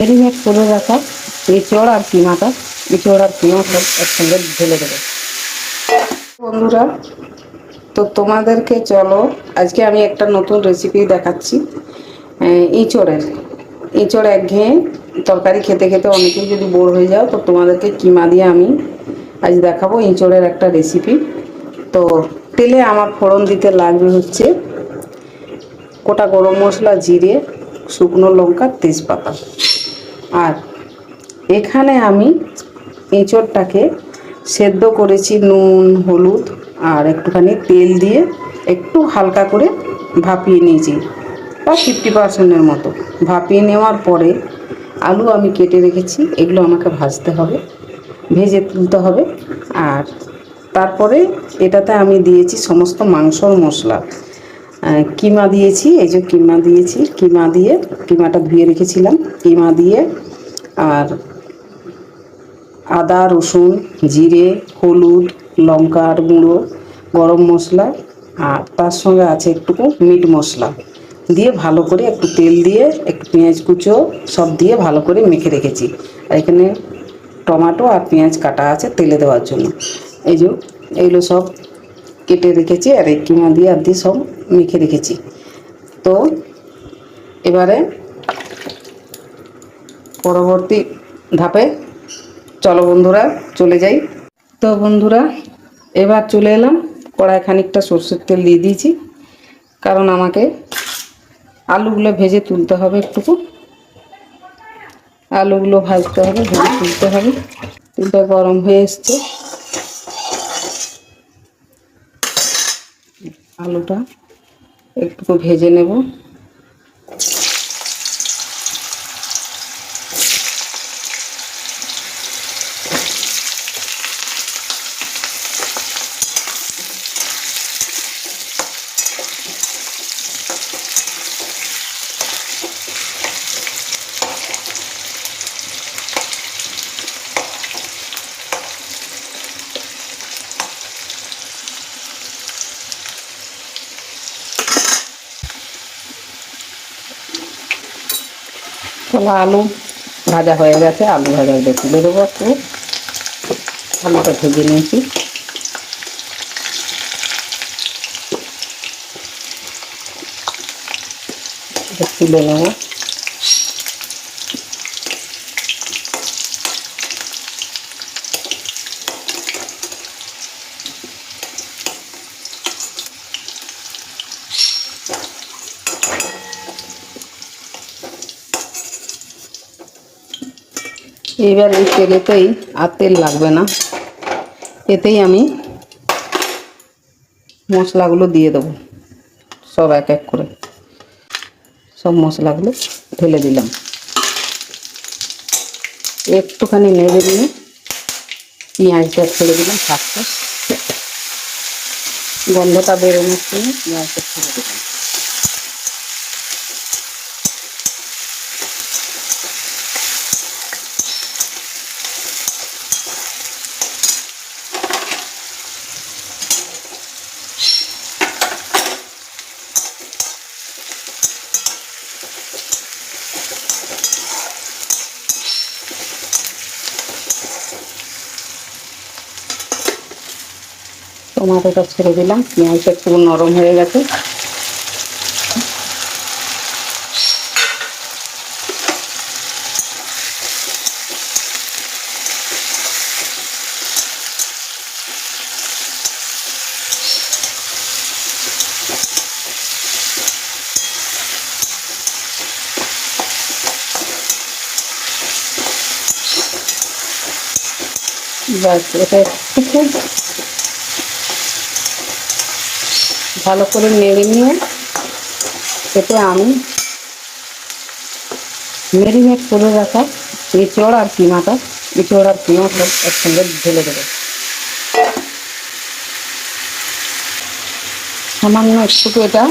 Marinate করে রাখা এঁচড় আর কিমাটা, এঁচড় আর কিমা সব একসঙ্গে ঢেলে দেবো। বন্ধুরা, তো তোমাদেরকে চলো আজকে আমি একটা নতুন রেসিপি দেখাচ্ছি। এঁচড়ের এঁচড় একঘেয়ে তরকারি খেতে খেতে অনেকেই যদি বোর হয়ে যাও, তো তোমাদেরকে কিমা দিয়ে আমি আজ দেখাবো এঁচড়ের একটা রেসিপি। তো তেলে আমার ফোড়ন দিতে লাগবে হচ্ছে গোটা গরম মশলা, জিরে, শুকনো লঙ্কা, তেজপাতা। আর এখানে আমি এঁচড়টাকে সেদ্ধ করেছি নুন, হলুদ আর একটুখানি তেল দিয়ে একটু হালকা করে ভাপিয়ে নিয়েছি, বা 50%-এর মতো ভাপিয়ে নেওয়ার পরে আলু আমি কেটে রেখেছি, এগুলো আমাকে ভাজতে হবে, ভেজে তুলতে হবে। আর তারপরে এটাতে আমি দিয়েছি সমস্ত মাংসর মশলা, কিমা দিয়েছি, এই যে কিমা দিয়েছি, কিমা দিয়ে কিমাটা ধুয়ে রেখেছিলাম, কিমা দিয়ে আর আদা, রসুন, জিরে, হলুদ, লঙ্কার গুঁড়ো, গরম মশলা, আর তার সঙ্গে আছে একটুকু মিট মশলা দিয়ে ভালো করে একটু তেল দিয়ে একটু পেঁয়াজ কুচো সব দিয়ে ভালো করে মেখে রেখেছি। আর এখানে টমেটো আর পেঁয়াজ কাটা আছে তেলে দেওয়ার জন্য। এই যে এইগুলো সব কেটে রেখেছি আর এই কিমা দিয়ে আর দিয়ে সব মেখে রেখেছি। তো এবারে পরবর্তী ধাপে চলো বন্ধুরা চলে যাই। তো বন্ধুরা, এবার চলে এলাম, কড়াই খানিকটা সরষের তেল দিয়ে দিয়েছি, কারণ আমাকে আলুগুলো ভেজে তুলতে হবে, একটুকু আলুগুলো ভাজতে হবে, ভেজে তুলতে হবে। তেলটা গরম হয়ে এসছে, আলুটা একটু ভেজে নেব। তাহলে আলু ভাজা হয়ে গেছে, আলু ভাজা তুলে দেবো। একটু আলুটা ভেজে নিয়েছি, তুলে নেব। এইবার এই তেলেতেই আর তেল লাগবে না, এতেই আমি মশলাগুলো দিয়ে দেবো, সব এক এক করে সব মশলাগুলো ঢেলে দিলাম। একটুখানি নেড়ে নিয়ে পেঁয়াজটা ছেড়ে দিলাম, থাকতে গন্ধটা বেরোনোর সময় পেঁয়াজটা ছেড়ে দিলাম। টমাটোটা ছেড়ে দিলাম, পেঁয়াজটা একটু নরম হয়ে গেছে। বাস, এটা একটু ভালো করে নেড়ে নিয়ে এতে আমি ম্যারিনেট করে রাখা এঁচড় আর কিমাটা, এঁচড় আর কিমা সব একসঙ্গে ঢেলে দেবো। সামান্য একটু এটা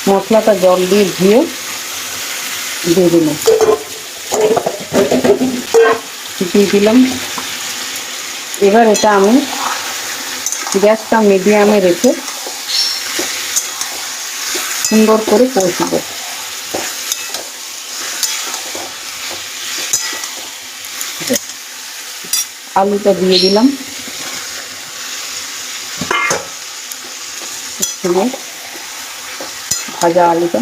মশলাটা জল দিয়ে ধুয়ে দিয়ে দিলাম, দিয়ে দিলাম। এবার এটা আমি গ্যাসটা মিডিয়ামে রেখে সুন্দর করে কষবো। আলুটা দিয়ে দিলাম, ভাজা আলুটা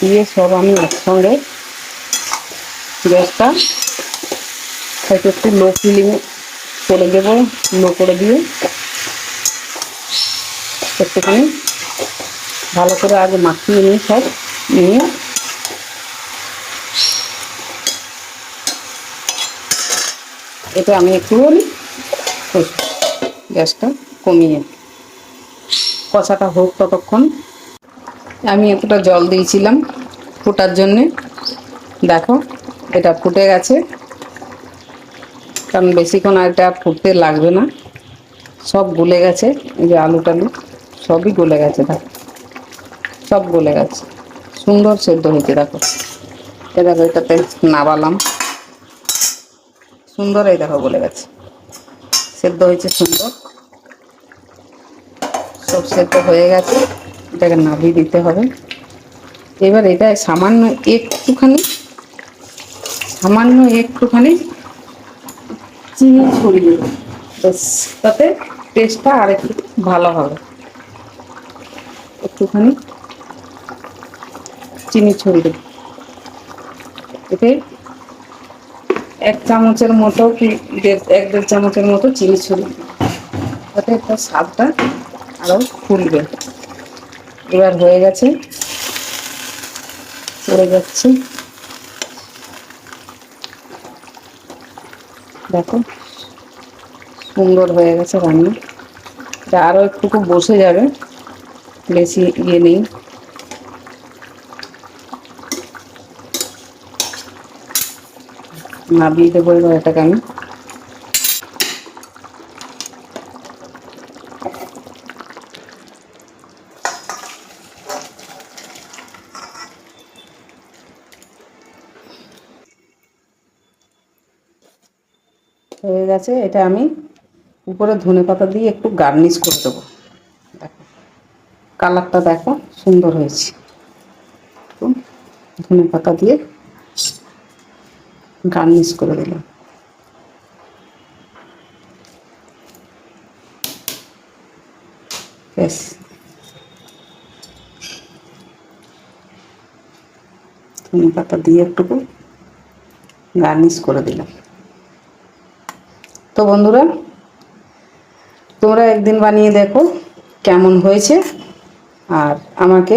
দিয়ে সব আমি একসঙ্গে গ্যাসটা হয়তো একটু লো ফ্লেমে করে দেবো, লো করে দিয়ে একটুখানি ভালো করে আগে মাখিয়ে নিই, সব নিয়ে এটা আমি একটুখানি গ্যাসটা কমিয়ে কষাটা হোক ততক্ষণ। আমি এতটা জল দিয়েছিলাম ফোটার জন্যে, দেখো এটা ফুটে গেছে, কারণ বেশিক্ষণ আর এটা ফুটতে লাগবে না, সব গলে গেছে। এই যে আলু টালু সবই গলে গেছে, দেখো সব গলে গেছে, সুন্দর সেদ্ধ হয়েছে। দেখো এ দেখো এটাতে নাবালাম, সুন্দর এই দেখো গলে গেছে, সেদ্ধ হয়েছে সুন্দর, সব সেদ্ধ হয়ে গেছে। এটাকে নাবিয়ে দিতে হবে। এবার এটা সামান্য একটুখানি চিনি ছড়িয়ে দেবো, তাতে টেস্টটা আর একটু ভালো হবে। একটুখানি চিনি ছড়িয়ে দেবো, এতে 1 চামচের মতো কি 1-1.5 চামচের মতো চিনি ছড়িয়ে দেবো, তাতে একটা স্বাদটা আরও ফুলবে। এবার হয়ে গেছে, চলে যাচ্ছে, দেখো সুন্দর হয়ে গেছে রান্না। এটা আরও একটুকু বসে যাবে, বেশি ইয়ে নেই। নাবিয়ে দেবো এবার এটাকে আমি। হয়ে গেছে, এটা আমি উপরে ধনেপাতা দিয়ে একটু গার্নিশ করে দেবো। দেখো কালারটা দেখো সুন্দর হয়েছে, একটু ধনেপাতা দিয়ে গার্নিশ করে দিলাম। বেশ ধনেপাতা দিয়ে একটুকু গার্নিশ করে দিলাম। তো বন্ধুরা, তোমরা একদিন বানিয়ে দেখো কেমন হয়েছে, আর আমাকে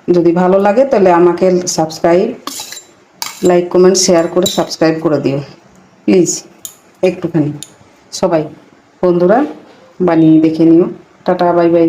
যদি ভালো লাগে তাহলে আমাকে সাবস্ক্রাইব, লাইক, কমেন্ট, শেয়ার করে সাবস্ক্রাইব করে দিও প্লিজ। একটুখানি সবাই বন্ধুরা বানিয়ে দেখে নিও। Tata, bye bye.